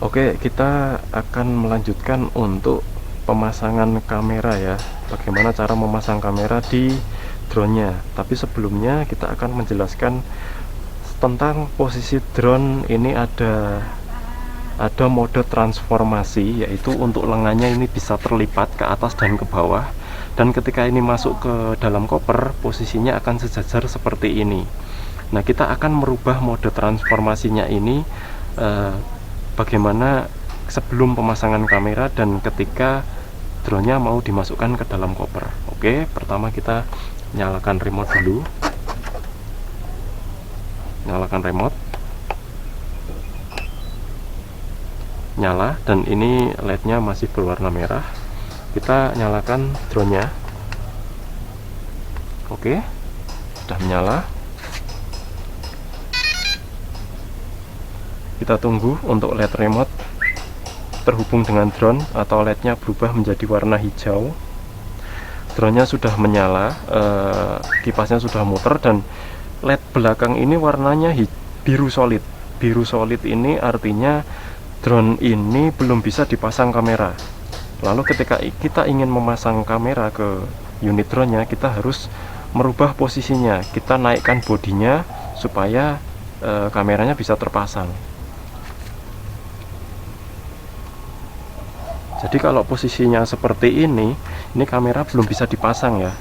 Oke, kita akan melanjutkan untuk pemasangan kamera ya. Bagaimana cara memasang kamera di drone-nya. Tapi sebelumnya kita akan menjelaskan tentang posisi drone ini. Ada mode transformasi, yaitu untuk lengannya ini bisa terlipat ke atas dan ke bawah. Dan ketika ini masuk ke dalam koper, posisinya akan sejajar seperti ini. Nah, kita akan merubah mode transformasinya ini bagaimana sebelum pemasangan kamera dan ketika drone-nya mau dimasukkan ke dalam koper. Oke, pertama kita nyalakan remote dulu. Nyalakan remote. Nyala, dan ini LED-nya masih berwarna merah. Kita nyalakan drone-nya. Oke, sudah menyala. Kita tunggu untuk LED remote terhubung dengan drone atau LED-nya berubah menjadi warna hijau. Drone-nya sudah menyala, kipasnya sudah muter, dan LED belakang ini warnanya biru solid. Biru solid ini artinya drone ini belum bisa dipasang kamera. Lalu ketika kita ingin memasang kamera ke unit drone-nya, kita harus merubah posisinya. Kita naikkan bodinya supaya kameranya bisa terpasang. Jadi kalau posisinya seperti ini kamera belum bisa dipasang ya.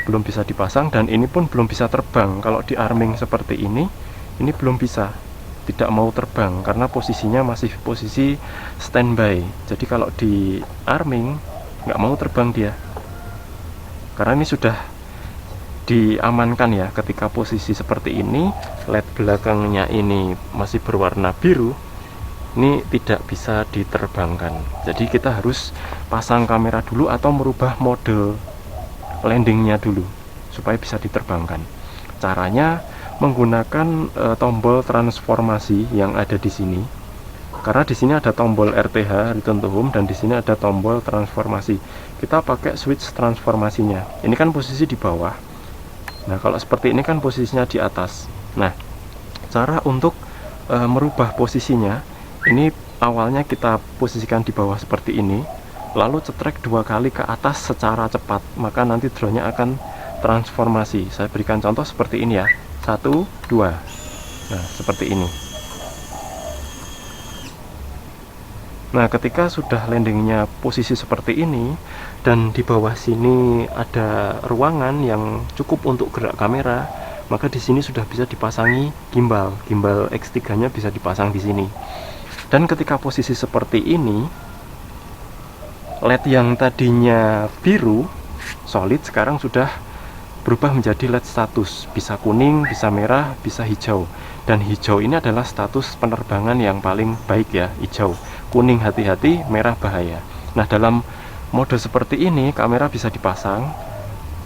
Belum bisa dipasang, dan ini pun belum bisa terbang. Kalau di arming seperti ini belum bisa. Tidak mau terbang karena posisinya masih posisi standby. Jadi kalau di arming nggak mau terbang dia, karena ini sudah diamankan ya. Ketika posisi seperti ini, LED belakangnya ini masih berwarna biru, ini tidak bisa diterbangkan. Jadi kita harus pasang kamera dulu atau merubah mode landingnya dulu supaya bisa diterbangkan. Caranya menggunakan tombol transformasi yang ada di sini. Karena di sini ada tombol RTH, return to home, dan di sini ada tombol transformasi. Kita pakai switch transformasinya. Ini kan posisi di bawah. Nah, kalau seperti ini kan posisinya di atas. Nah, cara untuk merubah posisinya, ini awalnya kita posisikan di bawah seperti ini, lalu cetrek 2 kali ke atas secara cepat, maka nanti drone-nya akan transformasi. Saya berikan contoh seperti ini ya. 1, 2. Nah, seperti ini. Nah, ketika sudah landingnya posisi seperti ini dan di bawah sini ada ruangan yang cukup untuk gerak kamera, maka di sini sudah bisa dipasangi gimbal. Gimbal X3-nya bisa dipasang di sini. Dan ketika posisi seperti ini, LED yang tadinya biru solid sekarang sudah berubah menjadi LED status, bisa kuning, bisa merah, bisa hijau. Dan hijau ini adalah status penerbangan yang paling baik ya, hijau. Kuning hati-hati, merah bahaya. Nah, dalam mode seperti ini kamera bisa dipasang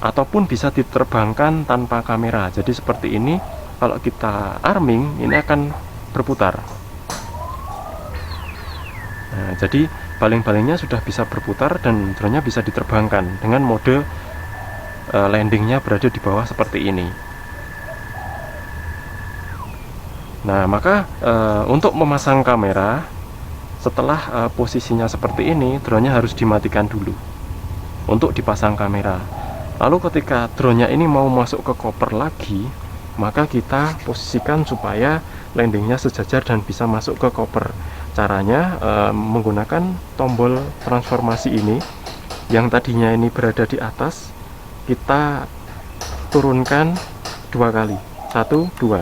ataupun bisa diterbangkan tanpa kamera. Jadi seperti ini, kalau kita arming ini akan berputar. Nah, jadi baling-balingnya sudah bisa berputar dan drone-nya bisa diterbangkan dengan mode landingnya berada di bawah seperti ini. Nah, maka untuk memasang kamera, setelah posisinya seperti ini, drone-nya harus dimatikan dulu untuk dipasang kamera. Lalu ketika drone-nya ini mau masuk ke koper lagi, maka kita posisikan supaya landingnya sejajar dan bisa masuk ke koper. Caranya menggunakan tombol transformasi ini, yang tadinya ini berada di atas, kita turunkan 2 kali. 1, 2.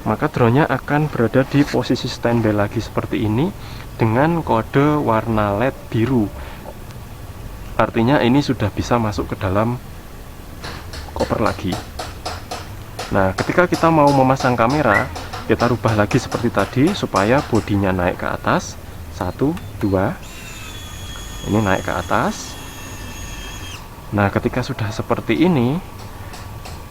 Maka drone-nya akan berada di posisi standby lagi seperti ini dengan kode warna LED biru. Artinya ini sudah bisa masuk ke dalam koper lagi. Nah, ketika kita mau memasang kamera, kita rubah lagi seperti tadi supaya bodinya naik ke atas. 1, 2. Ini naik ke atas. Nah, ketika sudah seperti ini,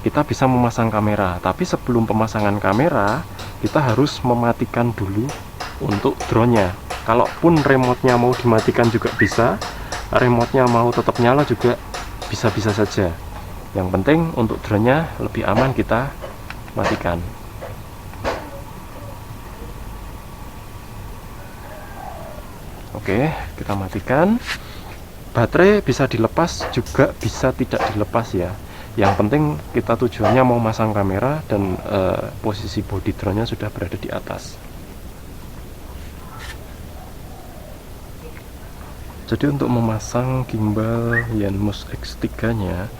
kita bisa memasang kamera. Tapi sebelum pemasangan kamera, kita harus mematikan dulu untuk drone-nya. Kalaupun remote-nya mau dimatikan juga bisa, remote-nya mau tetap nyala juga bisa-bisa saja. Yang penting untuk drone-nya lebih aman kita matikan. Oke, kita matikan. Baterai bisa dilepas juga bisa tidak dilepas ya. Yang penting kita tujuannya mau masang kamera dan posisi body drone-nya sudah berada di atas. Jadi untuk memasang gimbal Yanmos X3 nya,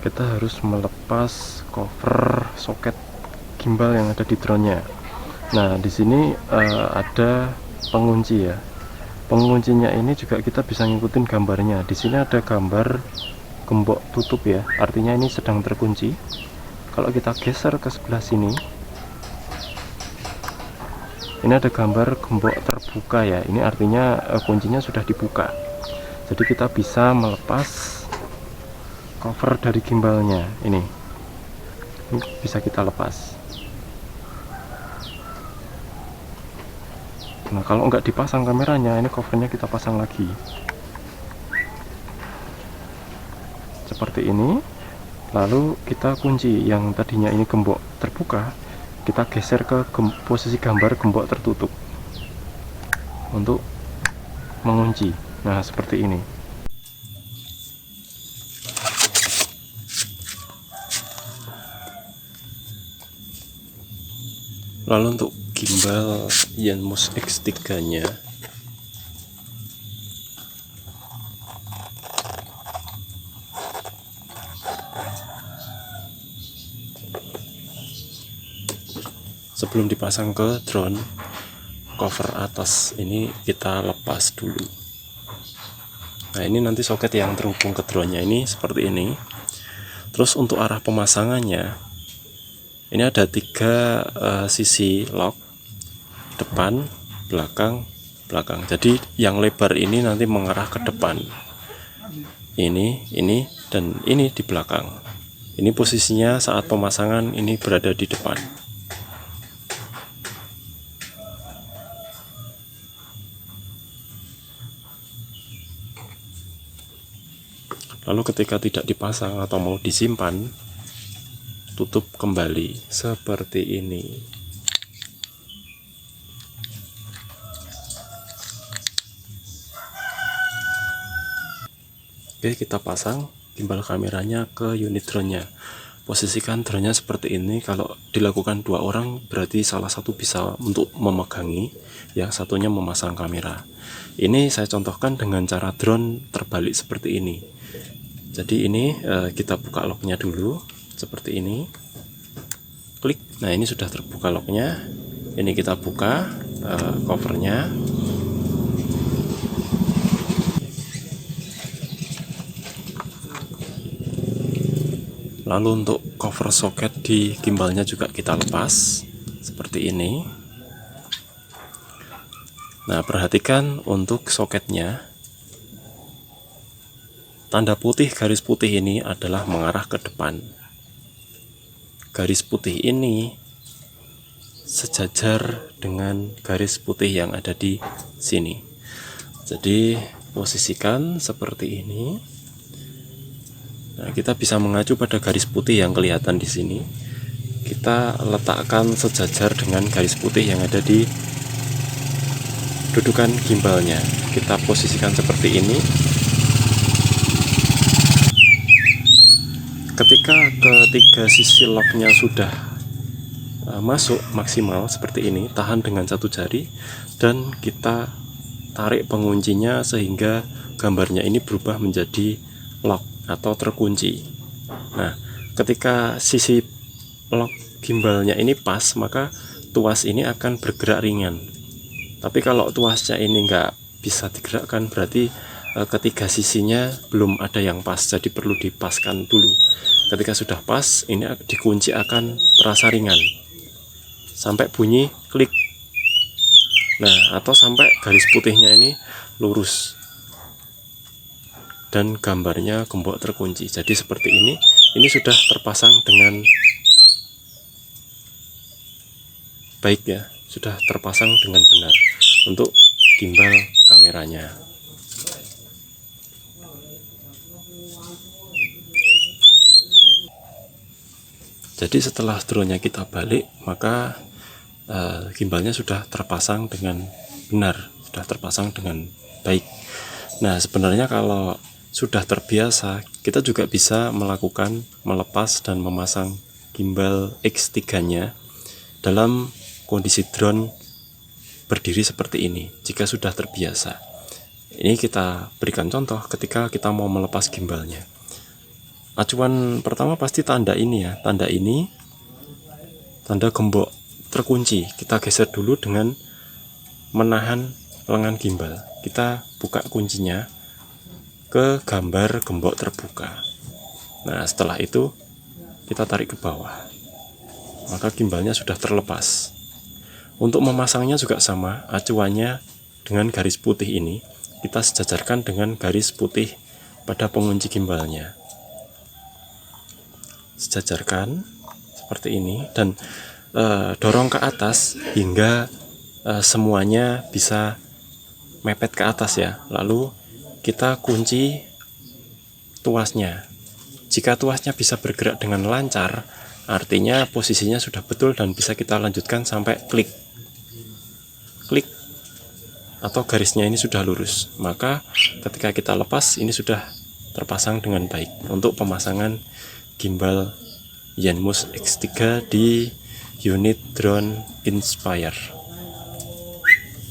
kita harus melepas cover soket gimbal yang ada di drone-nya. Nah, di sini ada pengunci ya. Penguncinya ini juga kita bisa ngikutin gambarnya. Di sini ada gambar gembok tutup ya, artinya ini sedang terkunci. Kalau kita geser ke sebelah sini, ini ada gambar gembok terbuka ya, ini artinya kuncinya sudah dibuka. Jadi kita bisa melepas cover dari gimbalnya. Ini bisa kita lepas. Nah, kalau nggak dipasang kameranya, ini covernya kita pasang lagi seperti ini. Lalu kita kunci yang tadinya ini gembok terbuka, kita geser ke posisi gambar gembok tertutup untuk mengunci. Nah, seperti ini. Lalu untuk gimbal Yanmos X3 nya, sebelum dipasang ke drone, cover atas ini kita lepas dulu. Nah, ini nanti soket yang terhubung ke drone-nya ini seperti ini. Terus untuk arah pemasangannya, ini ada 3 sisi lock, depan, belakang, belakang. Jadi yang lebar ini nanti mengarah ke depan. Ini, dan ini di belakang. Ini posisinya saat pemasangan ini berada di depan. Lalu ketika tidak dipasang atau mau disimpan, tutup kembali seperti ini. Oke, kita pasang gimbal kameranya ke unit drone-nya. Posisikan drone-nya seperti ini. Kalau dilakukan 2 orang, berarti salah satu bisa untuk memegangi, yang satunya memasang kamera. Ini saya contohkan dengan cara drone terbalik seperti ini. Jadi ini kita buka locknya dulu seperti ini, klik. Nah, ini sudah terbuka locknya. Ini kita buka covernya. Lalu untuk cover soket di gimbalnya juga kita lepas seperti ini. Nah, perhatikan untuk soketnya, tanda putih, garis putih ini adalah mengarah ke depan. Garis putih ini sejajar dengan garis putih yang ada di sini. Jadi posisikan seperti ini. Nah, kita bisa mengacu pada garis putih yang kelihatan di sini. Kita letakkan sejajar dengan garis putih yang ada di dudukan gimbalnya. Kita posisikan seperti ini. Ketika ketiga sisi locknya sudah masuk maksimal seperti ini, tahan dengan 1 jari dan kita tarik penguncinya sehingga gambarnya ini berubah menjadi lock atau terkunci. Nah, ketika sisi lock gimbalnya ini pas, maka tuas ini akan bergerak ringan. Tapi kalau tuasnya ini nggak bisa digerakkan, berarti ketiga sisinya belum ada yang pas, jadi perlu dipaskan dulu. Ketika sudah pas, ini dikunci akan terasa ringan sampai bunyi klik. Nah, atau sampai garis putihnya ini lurus dan gambarnya gembok terkunci. Jadi seperti ini sudah terpasang dengan baik ya, sudah terpasang dengan benar untuk gimbal kameranya. Jadi setelah drone-nya kita balik, maka gimbalnya sudah terpasang dengan benar, sudah terpasang dengan baik. Nah, sebenarnya kalau sudah terbiasa, kita juga bisa melakukan melepas dan memasang gimbal X3-nya dalam kondisi drone berdiri seperti ini. Jika sudah terbiasa, ini kita berikan contoh ketika kita mau melepas gimbalnya. Acuan pertama pasti tanda ini ya, tanda ini, tanda gembok terkunci. Kita geser dulu dengan menahan lengan gimbal. Kita buka kuncinya ke gambar gembok terbuka. Nah, setelah itu kita tarik ke bawah, maka gimbalnya sudah terlepas. Untuk memasangnya juga sama, acuannya dengan garis putih ini kita sejajarkan dengan garis putih pada pengunci gimbalnya. Sejajarkan seperti ini dan dorong ke atas hingga semuanya bisa mepet ke atas ya. Lalu kita kunci tuasnya. Jika tuasnya bisa bergerak dengan lancar, artinya posisinya sudah betul dan bisa kita lanjutkan sampai klik atau garisnya ini sudah lurus. Maka ketika kita lepas, ini sudah terpasang dengan baik untuk pemasangan gimbal Yanmos X3 di unit drone Inspire.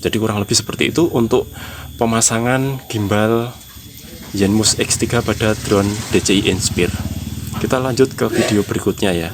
Jadi kurang lebih seperti itu untuk pemasangan gimbal Yanmos X3 pada drone DJI Inspire. Kita lanjut ke video berikutnya ya.